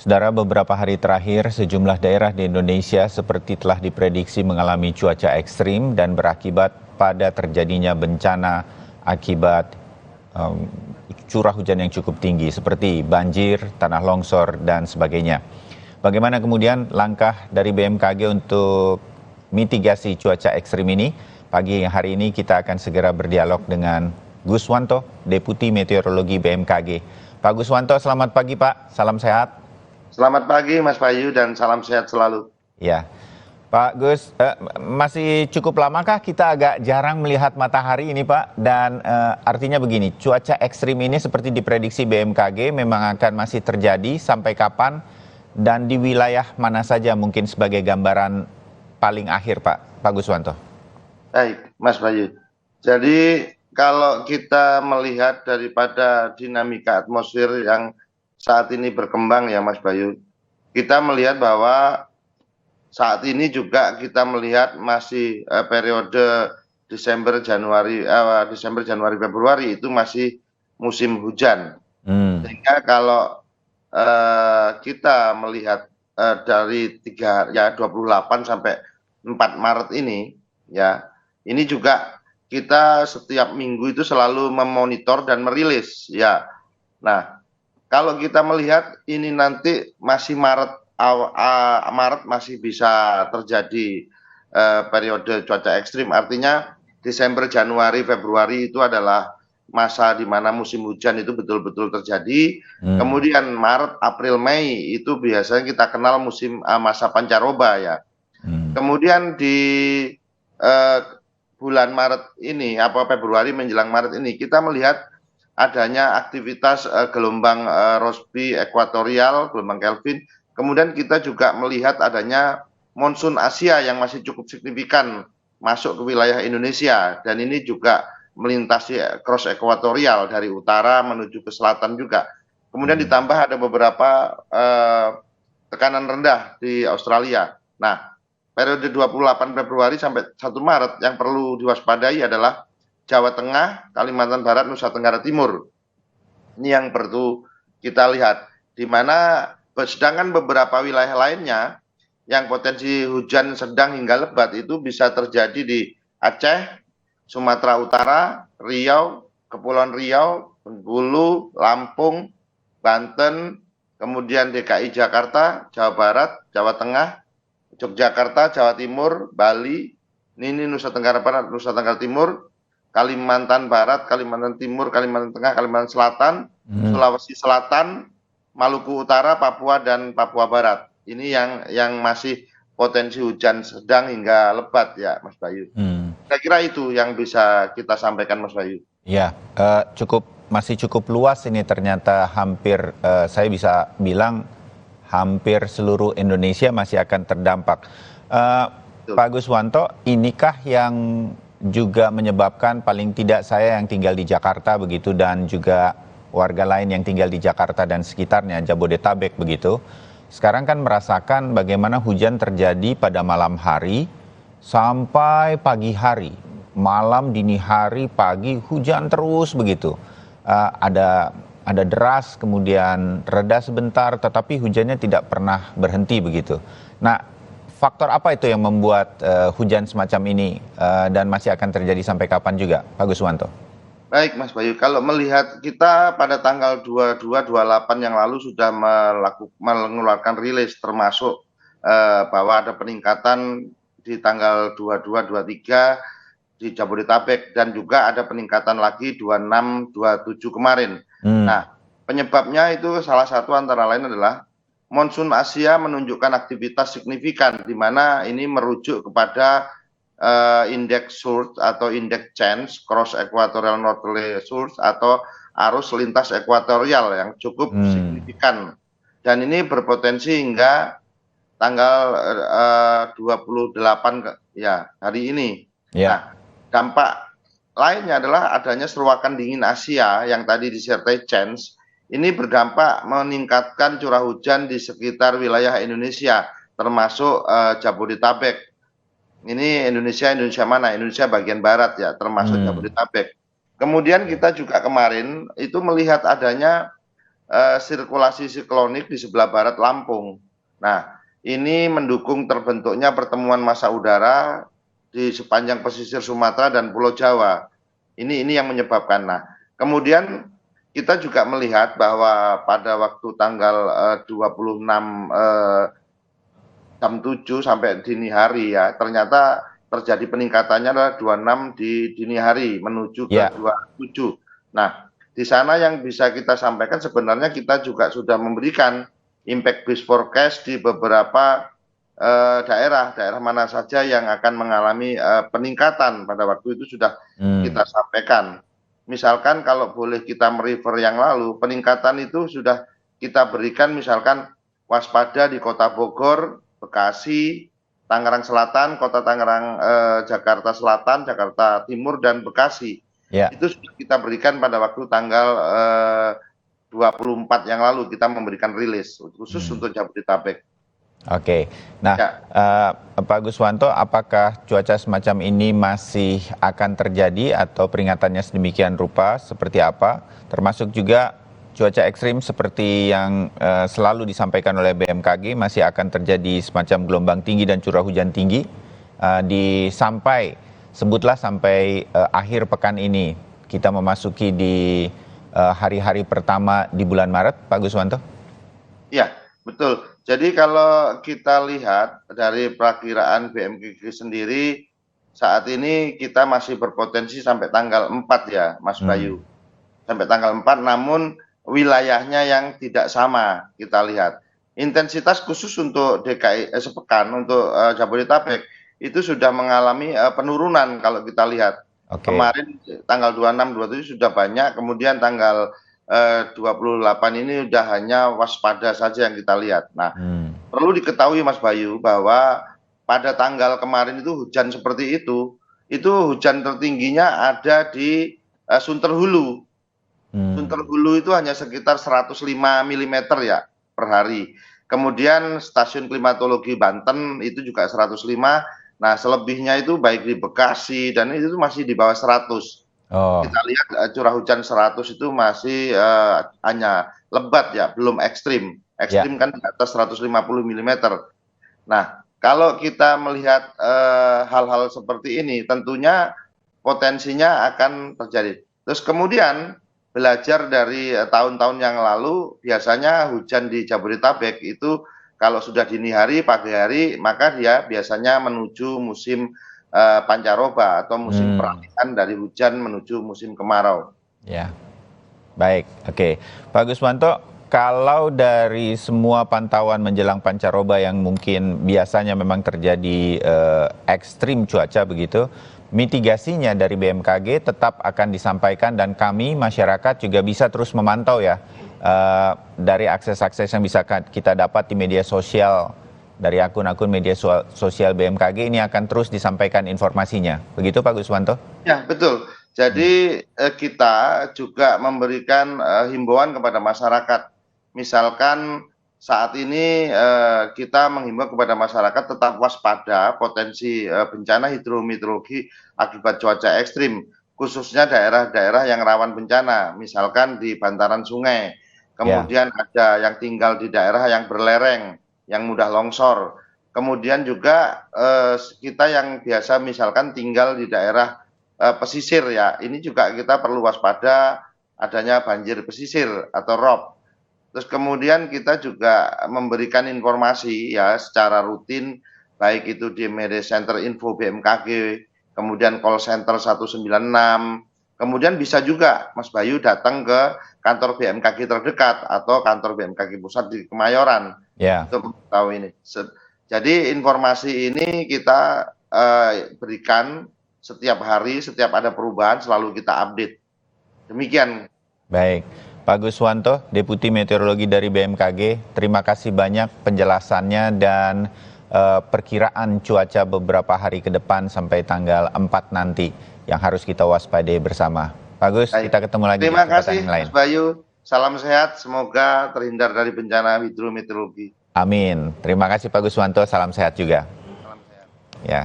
Saudara, beberapa hari terakhir sejumlah daerah di Indonesia seperti telah diprediksi mengalami cuaca ekstrim dan berakibat pada terjadinya bencana akibat curah hujan yang cukup tinggi seperti banjir, tanah longsor, dan sebagainya. Bagaimana kemudian langkah dari BMKG untuk mitigasi cuaca ekstrim ini? Pagi hari ini kita akan segera berdialog dengan Guswanto, Deputi Meteorologi BMKG. Pak Guswanto, selamat pagi Pak, salam sehat. Selamat pagi Mas Bayu dan salam sehat selalu. Ya, Pak Gus, masih cukup lamakah kita agak jarang melihat matahari ini Pak? Dan artinya begini, cuaca ekstrim ini seperti diprediksi BMKG memang akan masih terjadi sampai kapan? Dan di wilayah mana saja mungkin sebagai gambaran paling akhir Pak Guswanto? Baik Mas Bayu, jadi kalau kita melihat daripada dinamika atmosfer yang saat ini berkembang ya Mas Bayu, kita melihat bahwa saat ini juga kita melihat masih periode Desember Januari Februari itu masih musim hujan. Sehingga kalau kita melihat dari 28 sampai 4 Maret ini ya, ini juga kita setiap minggu itu selalu memonitor dan merilis ya. Nah, kalau kita melihat ini nanti masih Maret masih bisa terjadi periode cuaca ekstrim, artinya Desember, Januari, Februari itu adalah masa di mana musim hujan itu betul-betul terjadi. Kemudian Maret, April, Mei itu biasanya kita kenal musim masa pancaroba ya. Kemudian di bulan Maret ini, Februari menjelang Maret ini, kita melihat adanya aktivitas gelombang Rossby ekuatorial, gelombang Kelvin. Kemudian kita juga melihat adanya monsun Asia yang masih cukup signifikan masuk ke wilayah Indonesia. Dan ini juga melintasi cross ekuatorial dari utara menuju ke selatan juga. Kemudian ditambah ada beberapa tekanan rendah di Australia. Nah, periode 28 Februari sampai 1 Maret yang perlu diwaspadai adalah Jawa Tengah, Kalimantan Barat, Nusa Tenggara Timur. Ini yang perlu kita lihat. Di mana sedangkan beberapa wilayah lainnya yang potensi hujan sedang hingga lebat itu bisa terjadi di Aceh, Sumatera Utara, Riau, Kepulauan Riau, Bengkulu, Lampung, Banten, kemudian DKI Jakarta, Jawa Barat, Jawa Tengah, Yogyakarta, Jawa Timur, Bali, ini Nusa Tenggara Barat, Nusa Tenggara Timur, Kalimantan Barat, Kalimantan Timur, Kalimantan Tengah, Kalimantan Selatan, Sulawesi Selatan, Maluku Utara, Papua, dan Papua Barat. Ini yang masih potensi hujan sedang hingga lebat ya Mas Bayu. Saya kira itu yang bisa kita sampaikan Mas Bayu. Ya, masih cukup luas ini ternyata hampir, saya bisa bilang hampir seluruh Indonesia masih akan terdampak. Pak Guswanto, inikah yang juga menyebabkan paling tidak saya yang tinggal di Jakarta begitu dan juga warga lain yang tinggal di Jakarta dan sekitarnya Jabodetabek begitu, sekarang kan merasakan bagaimana hujan terjadi pada malam hari sampai pagi hari, malam, dini hari, pagi hujan terus begitu. Ada deras, kemudian reda sebentar, tetapi hujannya tidak pernah berhenti begitu. Nah, faktor apa itu yang membuat hujan semacam ini dan masih akan terjadi sampai kapan juga, Pak Guswanto? Baik Mas Bayu, kalau melihat kita pada tanggal 22-28 yang lalu sudah mengeluarkan rilis termasuk bahwa ada peningkatan di tanggal 22-23 di Jabodetabek dan juga ada peningkatan lagi 26-27 kemarin. Nah, penyebabnya itu salah satu antara lain adalah monsun Asia menunjukkan aktivitas signifikan di mana ini merujuk kepada indeks surge atau indeks change cross equatorial northerly surge atau arus lintas ekuatorial yang cukup signifikan. Dan ini berpotensi hingga tanggal 28 ya hari ini. Nah, dampak lainnya adalah adanya seruakan dingin Asia yang tadi disertai change. Ini berdampak meningkatkan curah hujan di sekitar wilayah Indonesia, termasuk Jabodetabek. Ini Indonesia mana? Indonesia bagian barat ya, termasuk Jabodetabek. Kemudian kita juga kemarin itu melihat adanya sirkulasi siklonik di sebelah barat Lampung. Nah, ini mendukung terbentuknya pertemuan massa udara di sepanjang pesisir Sumatera dan Pulau Jawa. Ini yang menyebabkan. Nah, kemudian kita juga melihat bahwa pada waktu tanggal 26 jam 7 sampai dini hari ya, ternyata terjadi peningkatannya adalah 26 di dini hari menuju ke 27. Nah, di sana yang bisa kita sampaikan sebenarnya kita juga sudah memberikan impact based forecast di beberapa daerah mana saja yang akan mengalami peningkatan pada waktu itu sudah kita sampaikan. Misalkan kalau boleh kita merefer yang lalu, peningkatan itu sudah kita berikan misalkan waspada di Kota Bogor, Bekasi, Tangerang Selatan, Kota Tangerang, Jakarta Selatan, Jakarta Timur, dan Bekasi. Itu sudah kita berikan pada waktu tanggal 24 yang lalu kita memberikan rilis khusus untuk Jabodetabek. Oke, nah Pak Guswanto, apakah cuaca semacam ini masih akan terjadi atau peringatannya sedemikian rupa seperti apa? Termasuk juga cuaca ekstrim seperti yang selalu disampaikan oleh BMKG masih akan terjadi semacam gelombang tinggi dan curah hujan tinggi sebutlah sampai akhir pekan ini kita memasuki di hari-hari pertama di bulan Maret, Pak Guswanto? Iya, betul. Jadi kalau kita lihat dari perakiraan BMKG sendiri, saat ini kita masih berpotensi sampai tanggal 4 ya, Mas Bayu. Sampai tanggal 4, namun wilayahnya yang tidak sama kita lihat. Intensitas khusus untuk DKI sepekan, untuk Jabodetabek, itu sudah mengalami penurunan kalau kita lihat. Kemarin tanggal 26, 27 sudah banyak, kemudian tanggal 28 ini udah hanya waspada saja yang kita lihat. Nah, perlu diketahui Mas Bayu bahwa pada tanggal kemarin itu hujan seperti itu hujan tertingginya ada di Sunter Hulu. Sunter Hulu itu hanya sekitar 105 mm ya per hari. Kemudian stasiun klimatologi Banten itu juga 105. Nah, selebihnya itu baik di Bekasi dan itu masih di bawah 100. Kita lihat curah hujan 100 itu masih hanya lebat ya, belum ekstrim. Ekstrim kan di atas 150 mm. Nah, kalau kita melihat hal-hal seperti ini, tentunya potensinya akan terjadi. Terus kemudian belajar dari tahun-tahun yang lalu, biasanya hujan di Jabodetabek itu kalau sudah dini hari, pagi hari, maka dia biasanya menuju musim pancaroba atau musim peralihan dari hujan menuju musim kemarau. Ya, baik, oke. Pak Guswanto, kalau dari semua pantauan menjelang pancaroba yang mungkin biasanya memang terjadi ekstrim cuaca begitu, mitigasinya dari BMKG tetap akan disampaikan dan kami masyarakat juga bisa terus memantau ya dari akses-akses yang bisa kita dapat di media sosial. Dari akun-akun media sosial BMKG ini akan terus disampaikan informasinya. Begitu Pak Guswanto? Ya, betul. Jadi kita juga memberikan himbauan kepada masyarakat. Misalkan saat ini kita menghimbau kepada masyarakat tetap waspada potensi bencana hidrometeorologi akibat cuaca ekstrim, khususnya daerah-daerah yang rawan bencana, misalkan di bantaran sungai. Kemudian ada yang tinggal di daerah yang berlereng, yang mudah longsor. Kemudian juga kita yang biasa misalkan tinggal di daerah pesisir ya, ini juga kita perlu waspada adanya banjir pesisir atau rob. Terus kemudian kita juga memberikan informasi ya secara rutin, baik itu di media center info BMKG, kemudian call center 196, kemudian bisa juga Mas Bayu datang ke kantor BMKG terdekat atau kantor BMKG pusat di Kemayoran. Untuk mengetahui ini. Jadi informasi ini kita berikan setiap hari, setiap ada perubahan selalu kita update. Demikian. Baik, Pak Guswanto, Deputi Meteorologi dari BMKG, terima kasih banyak penjelasannya dan perkiraan cuaca beberapa hari ke depan sampai tanggal 4 nanti yang harus kita waspadai bersama. Pak Gus, kita ketemu lagi di kesempatan yang lain. Terima kasih Mas Bayu. Salam sehat, semoga terhindar dari bencana hidrometeorologi. Amin. Terima kasih Pak Guswanto, salam sehat juga. Salam sehat. Ya.